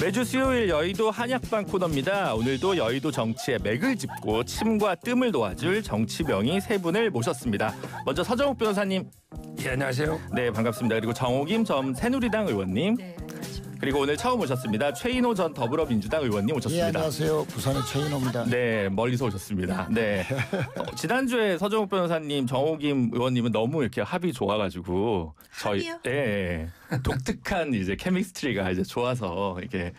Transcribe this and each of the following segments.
매주 수요일 여의도 한약방 코너입니다. 오늘도 여의도 정치의 맥을 짚고 침과 뜸을 놓아줄 정치명의 세 분을 모셨습니다. 먼저 서정욱 변호사님. 예, 안녕하세요. 네, 반갑습니다. 그리고 정호김 전 새누리당 의원님. 네, 안녕하십니까. 그리고 오늘 처음 오셨습니다. 최인호 전 더불어민주당 의원님 예, 오셨습니다. 안녕하세요. 부산의 최인호입니다. 네, 멀리서 오셨습니다. 네. 지난주에 서정욱 변호사님, 정호김 의원님은 너무 이렇게 합이 좋아가지고 합이요? 예, 독특한 이제 케미스트리가 이제 좋아서 이게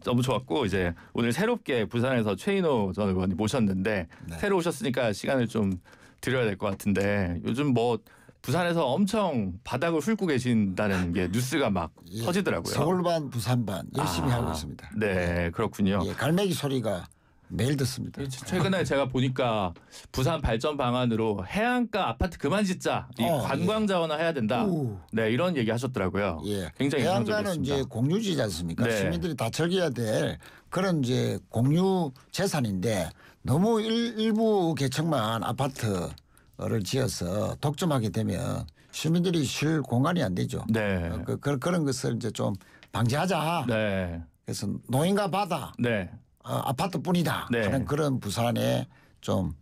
너무 좋았고 이제 오늘 새롭게 부산에서 최인호 전 의원님 모셨는데 네. 새로 오셨으니까 시간을 좀 드려야 될 것 같은데 요즘 뭐 부산에서 엄청 바닥을 훑고 계신다는 게 뉴스가 막 예, 터지더라고요. 서울 반, 부산 반 열심히 하고 있습니다. 네, 그렇군요. 예, 갈매기 소리가 매일 듣습니다. 최근에 제가 보니까 부산 발전 방안으로 해안가 아파트 그만 짓자, 이 관광 자원화해야 된다. 오. 네, 이런 얘기 하셨더라고요. 예, 굉장히 해안가는 인상적이었습니다. 이제 공유지지 않습니까? 네. 시민들이 다 즐겨야 될 그런 이제 공유 재산인데 너무 일부 계층만 아파트를 지어서 독점하게 되면 시민들이 쉴 공간이 안 되죠. 네, 그런 것을 이제 좀 방지하자. 네, 그래서 노인과 바다. 네, 아파트뿐이다 네. 하는 그런 부산의 좀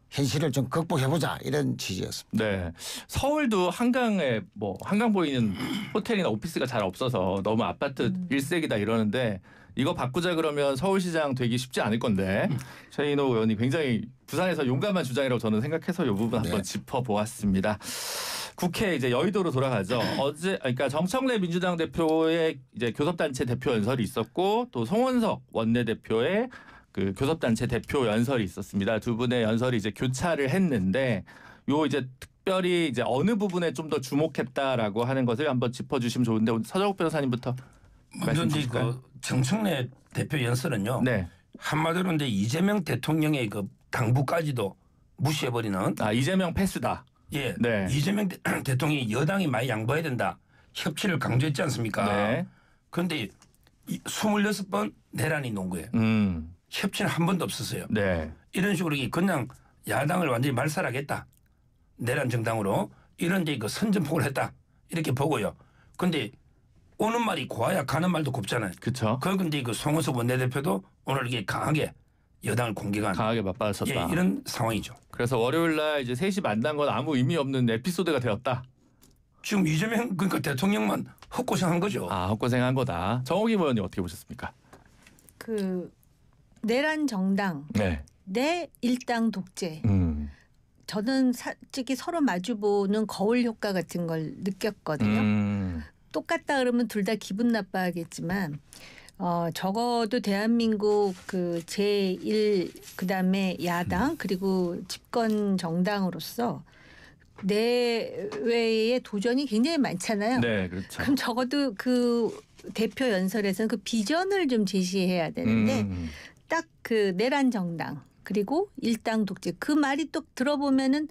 현실을 좀 극복해보자 이런 취지였습니다. 네. 서울도 한강에 뭐 한강 보이는 호텔이나 오피스가 잘 없어서 너무 아파트 일색이다 이러는데 이거 바꾸자 그러면 서울시장 되기 쉽지 않을 건데 최인호 의원이 굉장히 부산에서 용감한 주장이라고 저는 생각해서 이 부분 한번 네. 짚어보았습니다. 국회 이제 여의도로 돌아가죠. 어제 그러니까 정청래 민주당 대표의 이제 교섭단체 대표 연설이 있었고 또 송원석 원내대표의 그 교섭단체 대표 연설이 있었습니다. 두 분의 연설이 이제 교차를 했는데 요 이제 특별히 이제 어느 부분에 좀 더 주목했다라고 하는 것을 한번 짚어주시면 좋은데 오늘 서정욱 변호사님부터 먼저 말씀 이제 주실까요? 그 정청래 대표 연설은요. 네. 한마디로 이제 이재명 대통령의 그 당부까지도 무시해버리는. 아 이재명 패스다. 예. 네. 이재명 대통령이 여당이 많이 양보해야 된다. 협치를 강조했지 않습니까? 네. 그런데 26번 내란이 놓은 거예요. 협치는 한 번도 없었어요. 네. 이런 식으로 그냥 야당을 완전히 말살하겠다. 내란 정당으로 이런 데 그 선전포고를 했다. 이렇게 보고요. 그런데 오는 말이 고와야 가는 말도 곱잖아요. 그렇죠. 그런데 그 송원석 원내대표도 오늘 이게 강하게 여당을 공격한 강하게 맞받아쳤다. 예, 이런 상황이죠. 그래서 월요일 날 이제 셋이 만난 건 아무 의미 없는 에피소드가 되었다. 지금 이재명 그러니까 대통령만 헛고생한 거죠. 아 헛고생한 거다. 정호김 의원님 어떻게 보셨습니까? 그 내란 정당 네. 내 일당 독재. 음. 저는 솔직히 서로 마주보는 거울 효과 같은 걸 느꼈거든요. 똑같다 그러면 둘 다 기분 나빠하겠지만 적어도 대한민국 그 제1 그다음에 야당 그리고 집권 정당으로서 내외의 도전이 굉장히 많잖아요. 네, 그렇죠. 그럼 적어도 그 대표 연설에서는 그 비전을 좀 제시해야 되는데 딱 그 내란 정당 그리고 일당 독재 그 말이 또 들어보면은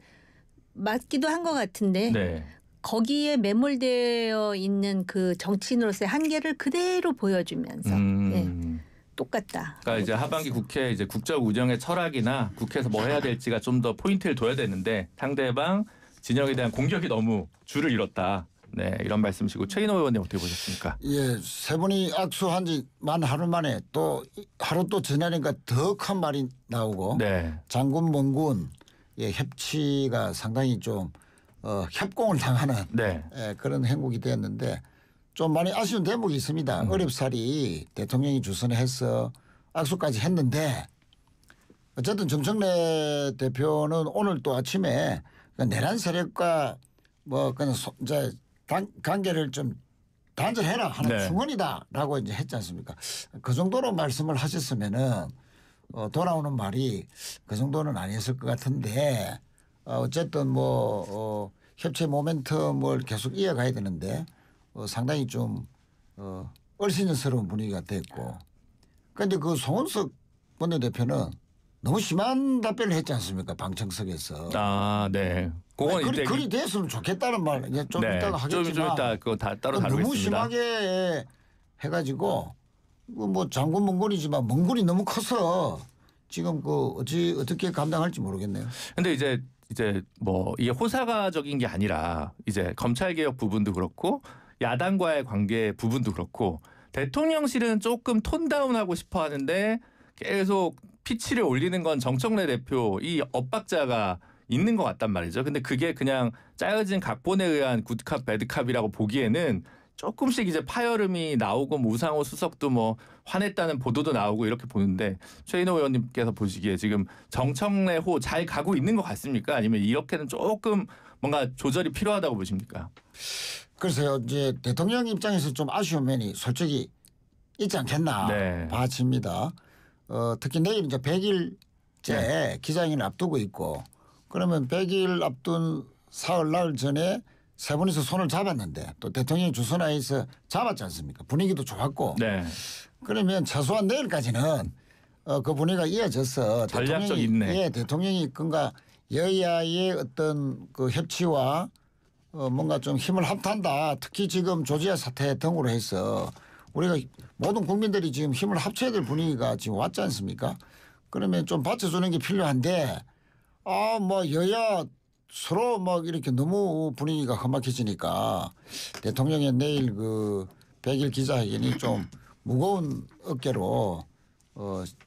맞기도 한 것 같은데 네. 거기에 매몰되어 있는 그 정치인으로서의 한계를 그대로 보여주면서 예, 똑같다. 그러니까 이제 하반기 국회 이제 국정 운영의 철학이나 국회에서 뭐 해야 될지가 좀 더 포인트를 둬야 되는데 상대방 진영에 대한 공격이 너무 줄을 잃었다. 네, 이런 말씀이시고 최인호 의원님 어떻게 보셨습니까? 예, 세 분이 악수한 지 만 하루 만에 또 하루 또 지나니까 더 큰 말이 나오고 네. 장군 멍군 협치가 상당히 좀 협공을 당하는 네. 그런 행복이 되었는데 좀 많이 아쉬운 대목이 있습니다. 어렵사리 대통령이 주선해서 악수까지 했는데 어쨌든 정청래 대표는 오늘 또 아침에 내란 세력과 뭐 그냥 이제 관계를 좀 단절해라 하는 네. 충언이다라고 이제 했지 않습니까? 그 정도로 말씀을 하셨으면은 돌아오는 말이 그 정도는 아니었을 것 같은데 어쨌든 뭐 협치 모멘텀을 계속 이어가야 되는데 상당히 좀 얼씬스러운 분위기가 됐고 그런데 그 송원석 원내대표는 너무 심한 답변을 했지 않습니까? 방청석에서. 아, 네. 그건 이제 그리 됐으면 좋겠다는 말 이제 좀 네. 이따가 하겠지만 좀 이따 그거 다 따로 다루겠습니다. 너무 심하게 해가지고 뭐 장군 멍군이지만 멍군이 너무 커서 지금 그 어떻게 감당할지 모르겠네요. 근데 이제 뭐 이게 호사가적인 게 아니라 이제 검찰 개혁 부분도 그렇고 야당과의 관계 부분도 그렇고 대통령실은 조금 톤 다운하고 싶어 하는데 계속 피치를 올리는 건 정청래 대표 이 엇박자가 있는 것 같단 말이죠. 근데 그게 그냥 짜여진 각본에 의한 굿캅 배드캅이라고 보기에는 조금씩 이제 파열음이 나오고 뭐 우상호 수석도 뭐 화냈다는 보도도 나오고 이렇게 보는데 최인호 의원님께서 보시기에 지금 정청래 호 잘 가고 있는 것 같습니까? 아니면 이렇게는 조금 뭔가 조절이 필요하다고 보십니까? 글쎄요, 이제 대통령 입장에서 좀 아쉬운 면이 솔직히 있지 않겠나 네. 봐집니다. 특히 내일 이제 100일째 기자회견을 앞두고 있고 그러면 100일 앞둔 사흘 나흘 전에 세 분이서 손을 잡았는데 또 대통령이 주선하에서 잡았지 않습니까? 분위기도 좋았고 네. 그러면 최소한 내일까지는 그 분위기가 이어져서 전략적 인내. 대통령이 뭔가 여야의 어떤 그 협치와 뭔가 좀 힘을 합한다. 특히 지금 조지아 사태 등으로 해서 우리가 모든 국민들이 지금 힘을 합쳐야 될 분위기가 지금 왔지 않습니까? 그러면 좀 받쳐주는 게 필요한데 뭐 여야 서로 막 이렇게 너무 분위기가 험악해지니까 대통령의 내일 그 100일 기자회견이 좀 무거운 어깨로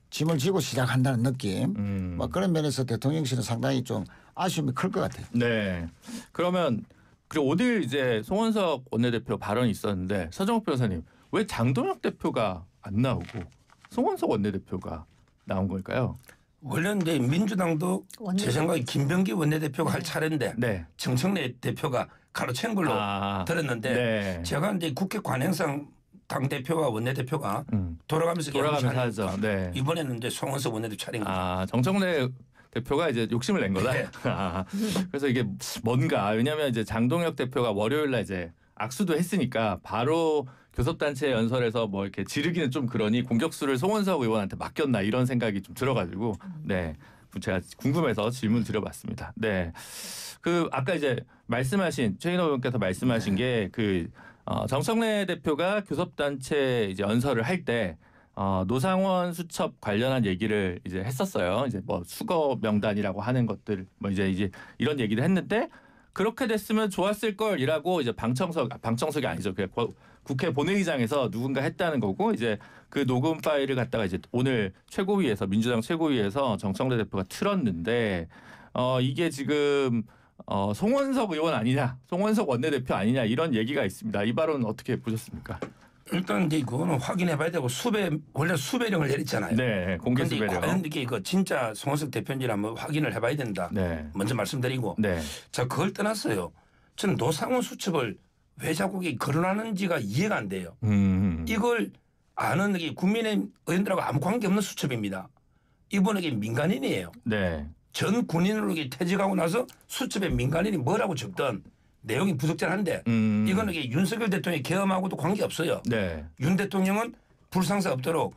짐을 지고 시작한다는 느낌. 막 그런 면에서 대통령실은 상당히 좀 아쉬움이 클 것 같아요. 네. 그러면 그리고 오늘 이제 송원석 원내대표 발언이 있었는데 서정욱 변호사님 왜 장동혁 대표가 안 나오고 송원석 원내대표가 나온 걸까요? 원래는 이제 민주당도 제 생각에 김병기 원내대표가 할 차례인데 네. 정청래 대표가 가로챈 걸로 들었는데 네. 제가 이제 국회 관행상 당 대표와 원내대표가 돌아가면서 하죠. 네. 이번에는 이제 송원석 원내대표 차례인 거죠. 정청래 대표가 이제 욕심을 낸 거다. 네. 그래서 이게 뭔가 왜냐하면 이제 장동혁 대표가 월요일 날 이제 악수도 했으니까 바로 교섭단체 연설에서 뭐 이렇게 지르기는 좀 그러니 공격수를 송원석 의원한테 맡겼나 이런 생각이 좀 들어가지고 네 제가 궁금해서 질문 드려봤습니다. 네, 그 아까 이제 말씀하신 최인호 의원께서 말씀하신 게 그 정청래 대표가 교섭단체 이제 연설을 할 때 노상원 수첩 관련한 얘기를 이제 했었어요. 이제 뭐 수거 명단이라고 하는 것들 뭐 이제 이런 얘기를 했는데. 그렇게 됐으면 좋았을 걸이라고 이제 방청석이 아니죠. 그냥 국회 본회의장에서 누군가 했다는 거고 이제 그 녹음 파일을 갖다가 이제 오늘 최고위에서 민주당 최고위에서 정청래 대표가 틀었는데 이게 지금 송원석 의원 아니냐, 송원석 원내대표 아니냐 이런 얘기가 있습니다. 이 발언은 어떻게 보셨습니까? 일단 이제 그거는 확인해봐야 되고 원래 수배령을 내렸잖아요. 네, 공개 수배령. 과연 이게 진짜 송원석 대표인지 한번 확인을 해봐야 된다. 네. 먼저 말씀드리고, 네. 자 그걸 떠났어요. 저는 노상원 수첩을 왜 자꾸 거론하는지가 이해가 안 돼요. 이걸 아는 게 국민의 의원들하고 아무 관계 없는 수첩입니다. 이분에게 민간인이에요. 네. 전 군인으로 퇴직하고 나서 수첩에 민간인이 뭐라고 적던 내용이 부적절한데 이거는 윤석열 대통령의 계엄하고도 관계없어요. 네. 윤 대통령은 불상사 없도록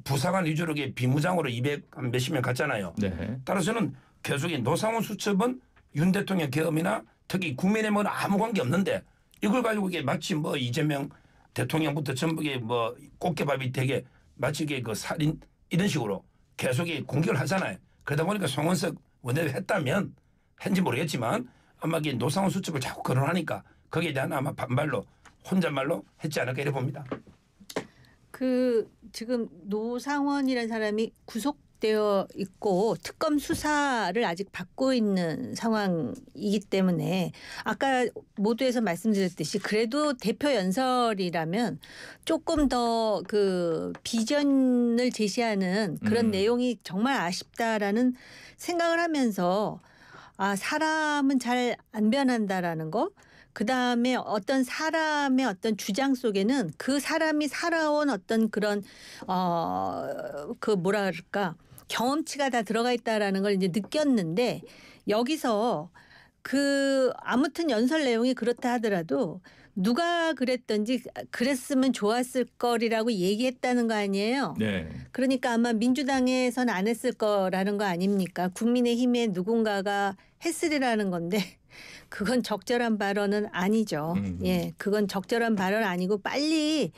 부사관 위주로 비무장으로 200 몇십 명 갔잖아요. 네. 따라서는 계속 노상원 수첩은 윤 대통령 계엄이나 특히 국민의힘은 아무 관계 없는데 이걸 가지고 이게 마치 뭐 이재명 대통령부터 전부 뭐 꽃게밥이 되게 마치 이게 그 살인 이런 식으로 계속 공격을 하잖아요. 그러다 보니까 송원석 원내대표 했다면 했는지 모르겠지만 아마 이게 노상원 수첩을 자꾸 거론하니까 거기에 대한 아마 반발로 혼잣말로 했지 않을까 이래 봅니다. 그 지금 노상원이라는 사람이 구속되어 있고 특검 수사를 아직 받고 있는 상황이기 때문에 아까 모두에서 말씀드렸듯이 그래도 대표 연설이라면 조금 더 그 비전을 제시하는 그런 내용이 정말 아쉽다라는 생각을 하면서 사람은 잘 안 변한다라는 거. 그다음에 어떤 사람의 어떤 주장 속에는 그 사람이 살아온 어떤 그런 그 뭐라 그럴까 경험치가 다 들어가 있다라는 걸 이제 느꼈는데 여기서 그 아무튼 연설 내용이 그렇다 하더라도 누가 그랬던지 그랬으면 좋았을 거리라고 얘기했다는 거 아니에요. 네. 그러니까 아마 민주당에서는 안 했을 거라는 거 아닙니까? 국민의힘에 누군가가 했으리라는 건데 그건 적절한 발언은 아니죠. 예, 그건 적절한 발언 아니고 빨리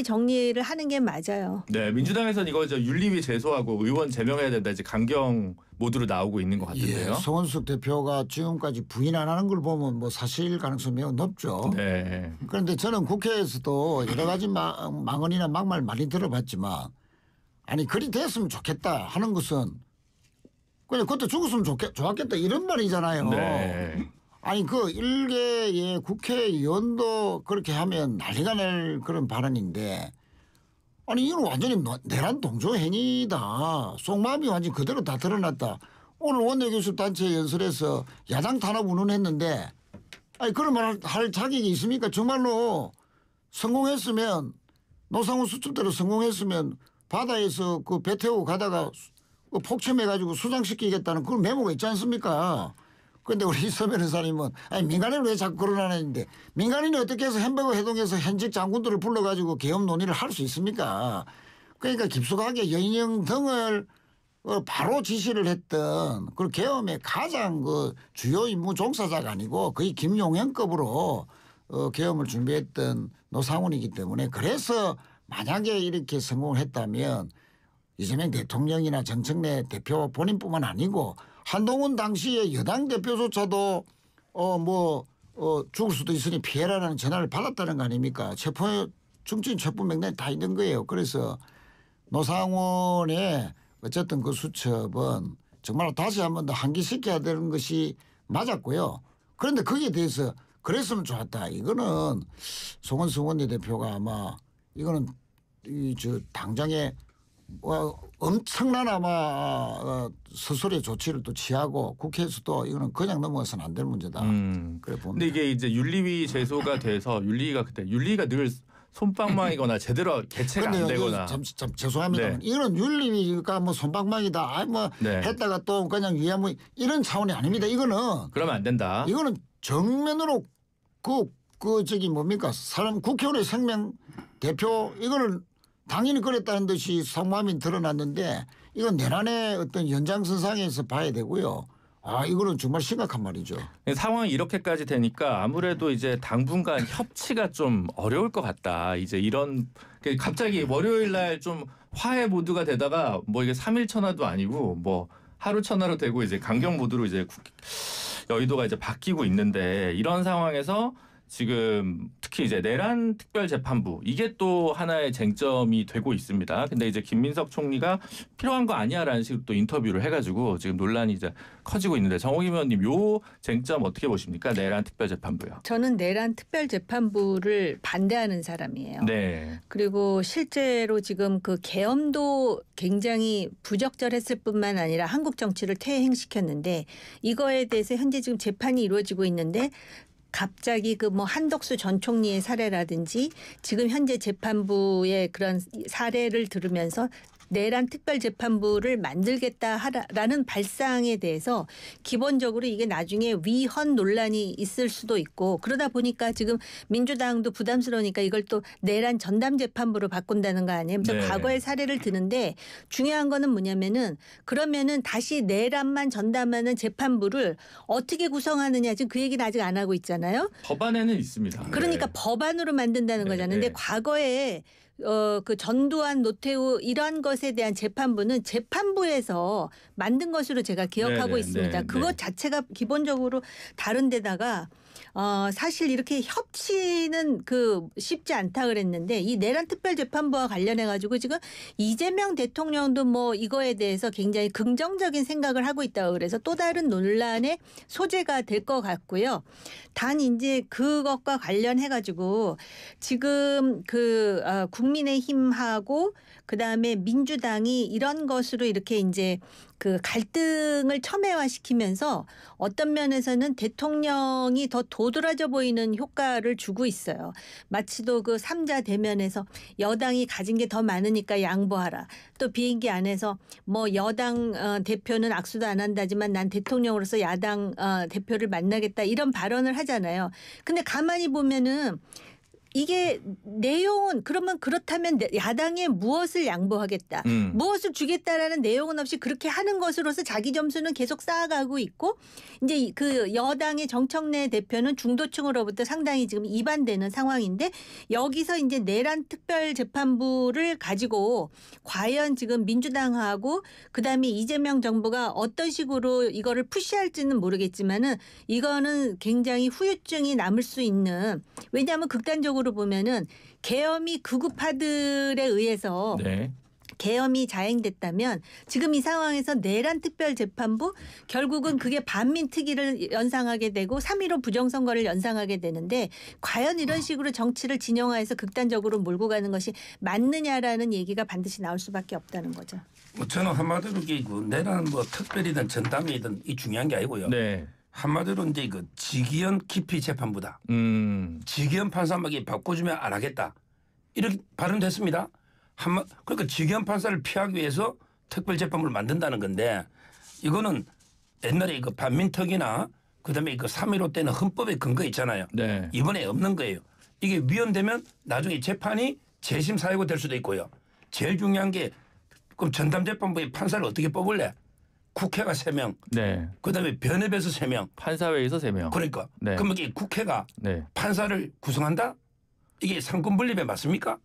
정리를 하는 게 맞아요. 네, 민주당에서는 이거 윤리위 제소하고 의원 제명해야 된다 이제 강경 모드로 나오고 있는 것 같은데요. 예, 송원석 대표가 지금까지 부인 안 하는 걸 보면 뭐 사실 가능성이 매우 높죠. 네. 그런데 저는 국회에서도 여러 가지 망언이나 막말 많이 들어봤지만 아니 그리 됐으면 좋겠다 하는 것은 그냥 그때 죽었으면 좋았겠다 이런 말이잖아요. 네. 아니 그 일개의 국회의원도 그렇게 하면 난리가 날 그런 발언인데 아니 이건 완전히 내란 동조 행위다. 속마음이 완전히 그대로 다 드러났다. 오늘 원내교섭단체 연설에서 야당 탄압 운운했는데 아니 그런 말 할 자격이 있습니까? 정말로 성공했으면 노상훈 수첩대로 성공했으면 바다에서 그 배 태우고 가다가 폭침해가지고 수장시키겠다는 그런 메모가 있지 않습니까? 그런데 우리 이서면 의사님은 아니 민간인은 왜 자꾸 그런 하는데 민간인이 어떻게 해서 햄버거 해동에서 현직 장군들을 불러가지고 계엄 논의를 할 수 있습니까? 그러니까 깊숙하게 여인형 등을 바로 지시를 했던 그 계엄의 가장 그 주요 임무 종사자가 아니고 거의 김용현급으로 계엄을 준비했던 노상훈이기 때문에 그래서 만약에 이렇게 성공을 했다면 이재명 대통령이나 정청래 대표 본인뿐만 아니고 한동훈 당시의 여당 대표조차도 죽을 수도 있으니 피해라는 전화를 받았다는 거 아닙니까? 정치인 체포 명단이 다 있는 거예요. 그래서 노상훈의 어쨌든 그 수첩은 정말 다시 한 번 더 환기시켜야 되는 것이 맞았고요. 그런데 거기에 대해서 그랬으면 좋았다. 이거는 송원석 원내대표가 아마 이거는 당장에 엄청난 아마 스스로의 조치를 또 취하고 국회에서도 이거는 그냥 넘어가서는 안 될 문제다. 그래 봅니다. 근데 이게 이제 윤리위 제소가 돼서 윤리위가 늘 솜방망이거나 제대로 개최가 안 되거나. 참 죄송합니다만 네. 이거는 윤리위가 뭐 솜방망이다. 네. 했다가 또 그냥 위하면 이런 차원이 아닙니다. 이거는 그러면 안 된다. 이거는 정면으로 뭡니까 사람 국회의원의 생명 대표 이거는 당연히 그랬다는 듯이 속마음이 드러났는데 이건 내란의 어떤 연장선상에서 봐야 되고요. 이거는 정말 심각한 말이죠. 상황이 이렇게까지 되니까 아무래도 이제 당분간 협치가 좀 어려울 것 같다. 이제 이런 갑자기 월요일 날 좀 화해 모드가 되다가 뭐 이게 3일 천하도 아니고 뭐 하루 천하로 되고 이제 강경 모드로 이제 여의도가 이제 바뀌고 있는데 이런 상황에서 지금 특히 이제 내란 특별재판부 이게 또 하나의 쟁점이 되고 있습니다. 근데 이제 김민석 총리가 필요한 거 아니야라는 식으로 또 인터뷰를 해가지고 지금 논란이 이제 커지고 있는데 정호김 의원님 요 쟁점 어떻게 보십니까? 내란 특별재판부요. 저는 내란 특별재판부를 반대하는 사람이에요. 네. 그리고 실제로 지금 그 계엄도 굉장히 부적절했을 뿐만 아니라 한국 정치를 퇴행시켰는데 이거에 대해서 현재 지금 재판이 이루어지고 있는데. 갑자기 그 뭐 한덕수 전 총리의 사례라든지 지금 현재 재판부의 그런 사례를 들으면서 내란 특별재판부를 만들겠다라는 발상에 대해서 기본적으로 이게 나중에 위헌 논란이 있을 수도 있고 그러다 보니까 지금 민주당도 부담스러우니까 이걸 또 내란 전담재판부로 바꾼다는 거 아니에요. 그래서 네. 과거의 사례를 드는데 중요한 거는 뭐냐면은 그러면은 다시 내란만 전담하는 재판부를 어떻게 구성하느냐 지금 그 얘기는 아직 안 하고 있잖아요. 법안에는 있습니다. 그러니까 네. 법안으로 만든다는 거잖아요. 근데 과거에 그 전두환, 노태우 이런 것에 대한 재판부는 재판부에서 만든 것으로 제가 기억하고 있습니다. 그것 자체가 기본적으로 다른 데다가 사실 이렇게 협치는 쉽지 않다 그랬는데 이 내란 특별재판부와 관련해 가지고 지금 이재명 대통령도 뭐 이거에 대해서 굉장히 긍정적인 생각을 하고 있다고 그래서 또 다른 논란의 소재가 될 것 같고요. 단 이제 그것과 관련해 가지고 지금 국민의힘하고 그다음에 민주당이 이런 것으로 이렇게 이제 그 갈등을 첨예화시키면서 어떤 면에서는 대통령이 더 도드라져 보이는 효과를 주고 있어요. 마치도 그 3자 대면에서 여당이 가진 게 더 많으니까 양보하라. 또 비행기 안에서 뭐 여당 대표는 악수도 안 한다지만 난 대통령으로서 야당 대표를 만나겠다 이런 발언을 하잖아요. 근데 가만히 보면은 이게 내용은 그러면 그렇다면 야당에 무엇을 양보하겠다, 무엇을 주겠다라는 내용은 없이 그렇게 하는 것으로서 자기 점수는 계속 쌓아가고 있고 이제 그 여당의 정청래 대표는 중도층으로부터 상당히 지금 이반되는 상황인데 여기서 이제 내란 특별재판부를 가지고 과연 지금 민주당하고 그다음에 이재명 정부가 어떤 식으로 이거를 푸시할지는 모르겠지만은 이거는 굉장히 후유증이 남을 수 있는 왜냐하면 극단적으로 보면은 계엄이 극우파들에 의해서 네. 계엄이 자행됐다면 지금 이 상황에서 내란 특별재판부 결국은 그게 반민특위를 연상하게 되고 3.15 부정선거를 연상하게 되는데 과연 이런 식으로 정치를 진영화해서 극단적으로 몰고 가는 것이 맞느냐라는 얘기가 반드시 나올 수밖에 없다는 거죠. 뭐 저는 한마디로 이게 그 내란 뭐 특별이든 전담이든 이 중요한 게 아니고요. 네. 한마디로 이제 그 직위원 기피 재판부다. 직위원 판사막이 바꿔주면 안 하겠다. 이렇게 발언됐습니다. 그러니까 직위원 판사를 피하기 위해서 특별재판부를 만든다는 건데 이거는 옛날에 그 반민특위나 그다음에 그 3.15 때는 헌법에 근거 있잖아요. 네. 이번에 없는 거예요. 이게 위헌되면 나중에 재판이 재심 사유가 될 수도 있고요. 제일 중요한 게 그럼 전담재판부의 판사를 어떻게 뽑을래? 국회가 3명. 네. 그다음에 변협에서 3명. 판사회에서 3명. 그러니까. 네. 그러면 이게 국회가 네. 판사를 구성한다? 이게 상권 분립에 맞습니까?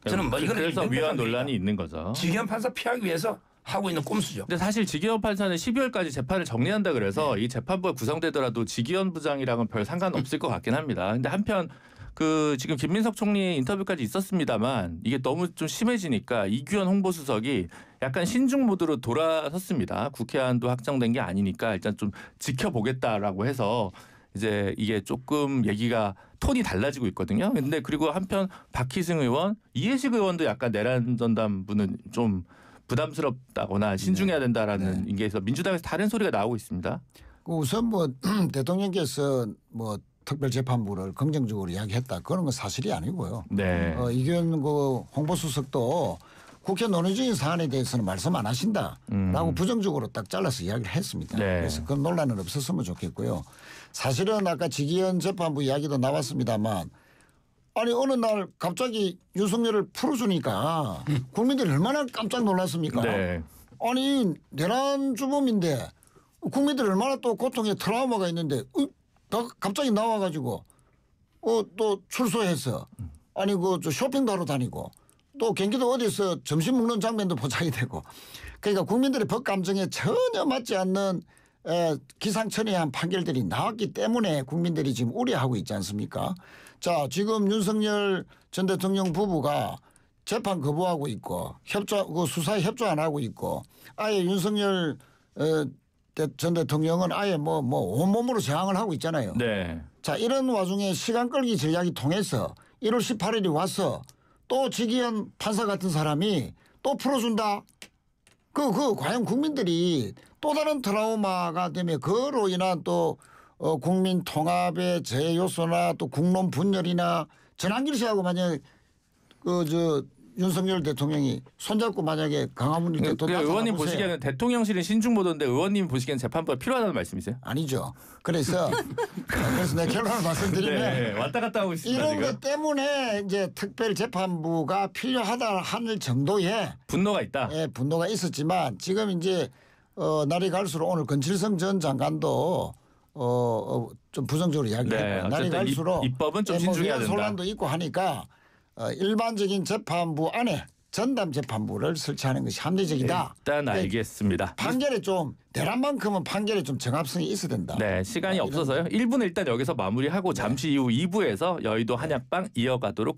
저는 뭐 이거는 그래서 위헌 논란이 있는 거죠. 직위원 판사 피하기 위해서 하고 있는 꼼수죠. 근데 사실 직위원 판사는 12월까지 재판을 정리한다 그래서 이 재판부가 구성되더라도 직위원 부장이랑은 별 상관없을 것 같긴 합니다. 근데 한편 그 지금 김민석 총리 인터뷰까지 있었습니다만 이게 너무 좀 심해지니까 이규현 홍보수석이 약간 신중 모드로 돌아섰습니다. 국회안도 확정된 게 아니니까 일단 좀 지켜보겠다라고 해서 이제 이게 조금 얘기가 톤이 달라지고 있거든요. 근데 그리고 한편 박희승 의원, 이해식 의원도 약간 내란 전담부는 좀 부담스럽다거나 신중해야 된다라는 인계에서 민주당에서 다른 소리가 나오고 있습니다. 우선 뭐 대통령께서 뭐 특별재판부를 긍정적으로 이야기했다. 그런 건 사실이 아니고요. 네. 이규현 그 홍보수석도 국회 논의 중인 사안에 대해서는 말씀 안 하신다라고 부정적으로 딱 잘라서 이야기를 했습니다. 네. 그래서 그런 논란은 없었으면 좋겠고요. 사실은 아까 직위원 재판부 이야기도 나왔습니다만 아니 어느 날 갑자기 윤석열을 풀어주니까 국민들이 얼마나 깜짝 놀랐습니까? 네. 아니 내란 주범인데 국민들이 얼마나 또 고통에 트라우마가 있는데 갑자기 나와가지고 또 출소해서 아니 그 쇼핑도 하러 다니고 또 경기도 어디서 점심 먹는 장면도 포착이 되고 그러니까 국민들의 법 감정에 전혀 맞지 않는 기상천외한 판결들이 나왔기 때문에 국민들이 지금 우려하고 있지 않습니까? 자 지금 윤석열 전 대통령 부부가 재판 거부하고 있고 그 수사에 협조 안 하고 있고 아예 윤석열 전 대통령은 아예 뭐 온몸으로 저항을 하고 있잖아요. 네. 자 이런 와중에 시간 끌기 전략이 통해서 1월 18일이 와서 또 직위원 판사 같은 사람이 또 풀어준다. 그 과연 국민들이 또 다른 트라우마가 되면 그로 인한 또 국민 통합의 제 요소나 또 국론 분열이나 전환길 씨하고 만약 윤석열 대통령이 손잡고 만약에 강화문이 또 의원님 보시기에는 대통령실은 신중 모드인데 의원님 보시기에는 재판부가 필요하다는 말씀이세요? 아니죠. 그래서 내 결론을 말씀드리면 네, 왔다 갔다 하고 있습니다. 이런 지금. 것 때문에 이제 특별재판부가 필요하다 할 정도의 분노가 있다. 분노가 있었지만 지금 이제 날이 갈수록 오늘 건칠성 전 장관도 좀 부정적으로 이야기했고 네, 날이 갈수록 입법은 좀 신중해야 된다. 소란도 있고 하니까 일반적인 재판부 안에 전담 재판부를 설치하는 것이 합리적이다. 일단 알겠습니다. 판결에 좀 내란만큼은 판결에 좀 정합성이 있어야 된다. 네, 시간이 없어서요. 1부는 일단 여기서 마무리하고 잠시 이후 2부에서 여의도 한약방 이어가도록